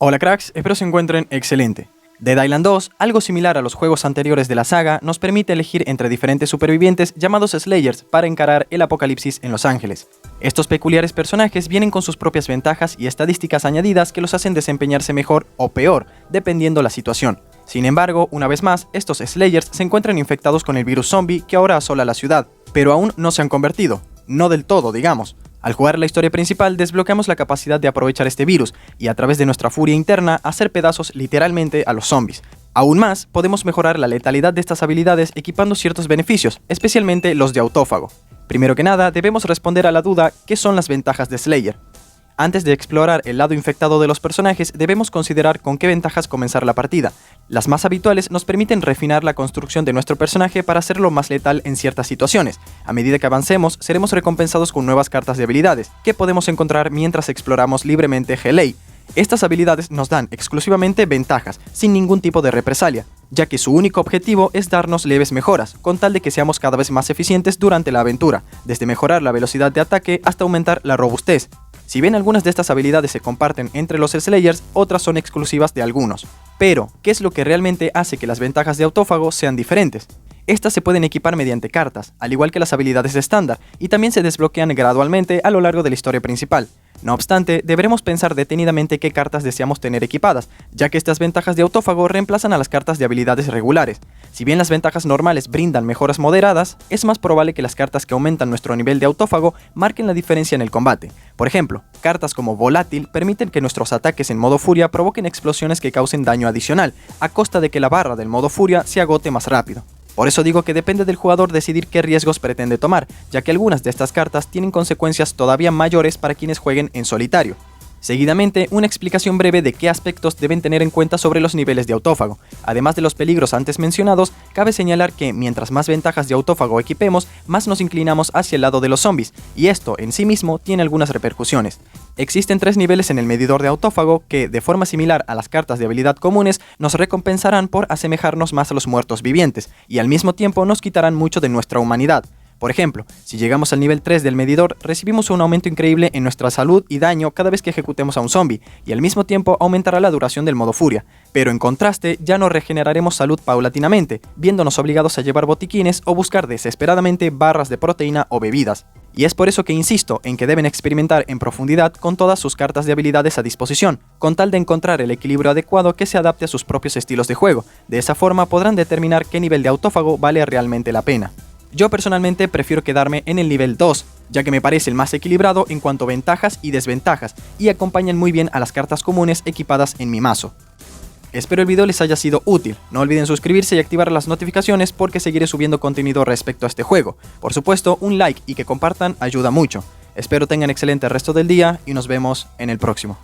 Hola cracks, espero se encuentren excelente. Dead Island 2, algo similar a los juegos anteriores de la saga, nos permite elegir entre diferentes supervivientes llamados Slayers para encarar el apocalipsis en Los Ángeles. Estos peculiares personajes vienen con sus propias ventajas y estadísticas añadidas que los hacen desempeñarse mejor o peor, dependiendo la situación. Sin embargo, una vez más, estos Slayers se encuentran infectados con el virus zombie que ahora asola la ciudad, pero aún no se han convertido. No del todo, digamos. Al jugar la historia principal desbloqueamos la capacidad de aprovechar este virus y a través de nuestra furia interna hacer pedazos literalmente a los zombies. Aún más, podemos mejorar la letalidad de estas habilidades equipando ciertos beneficios, especialmente los de autófago. Primero que nada, debemos responder a la duda ¿qué son las ventajas de Slayer? Antes de explorar el lado infectado de los personajes, debemos considerar con qué ventajas comenzar la partida. Las más habituales nos permiten refinar la construcción de nuestro personaje para hacerlo más letal en ciertas situaciones. A medida que avancemos, seremos recompensados con nuevas cartas de habilidades, que podemos encontrar mientras exploramos libremente GLA. Estas habilidades nos dan exclusivamente ventajas, sin ningún tipo de represalia, ya que su único objetivo es darnos leves mejoras, con tal de que seamos cada vez más eficientes durante la aventura, desde mejorar la velocidad de ataque hasta aumentar la robustez. Si bien algunas de estas habilidades se comparten entre los Slayers, otras son exclusivas de algunos. Pero, ¿qué es lo que realmente hace que las ventajas de autófago sean diferentes? Estas se pueden equipar mediante cartas, al igual que las habilidades estándar, y también se desbloquean gradualmente a lo largo de la historia principal. No obstante, deberemos pensar detenidamente qué cartas deseamos tener equipadas, ya que estas ventajas de autófago reemplazan a las cartas de habilidades regulares. Si bien las ventajas normales brindan mejoras moderadas, es más probable que las cartas que aumentan nuestro nivel de autófago marquen la diferencia en el combate. Por ejemplo, cartas como Volátil permiten que nuestros ataques en modo furia provoquen explosiones que causen daño adicional, a costa de que la barra del modo furia se agote más rápido. Por eso digo que depende del jugador decidir qué riesgos pretende tomar, ya que algunas de estas cartas tienen consecuencias todavía mayores para quienes jueguen en solitario. Seguidamente, una explicación breve de qué aspectos deben tener en cuenta sobre los niveles de autófago. Además de los peligros antes mencionados, cabe señalar que mientras más ventajas de autófago equipemos, más nos inclinamos hacia el lado de los zombies, y esto en sí mismo tiene algunas repercusiones. Existen 3 niveles en el medidor de autófago que, de forma similar a las cartas de habilidad comunes, nos recompensarán por asemejarnos más a los muertos vivientes, y al mismo tiempo nos quitarán mucho de nuestra humanidad. Por ejemplo, si llegamos al nivel 3 del medidor, recibimos un aumento increíble en nuestra salud y daño cada vez que ejecutemos a un zombie, y al mismo tiempo aumentará la duración del modo furia. Pero en contraste, ya no regeneraremos salud paulatinamente, viéndonos obligados a llevar botiquines o buscar desesperadamente barras de proteína o bebidas. Y es por eso que insisto en que deben experimentar en profundidad con todas sus cartas de habilidades a disposición, con tal de encontrar el equilibrio adecuado que se adapte a sus propios estilos de juego. De esa forma podrán determinar qué nivel de autófago vale realmente la pena. Yo personalmente prefiero quedarme en el nivel 2, ya que me parece el más equilibrado en cuanto a ventajas y desventajas, y acompañan muy bien a las cartas comunes equipadas en mi mazo. Espero el video les haya sido útil, no olviden suscribirse y activar las notificaciones porque seguiré subiendo contenido respecto a este juego. Por supuesto, un like y que compartan ayuda mucho. Espero tengan excelente resto del día y nos vemos en el próximo.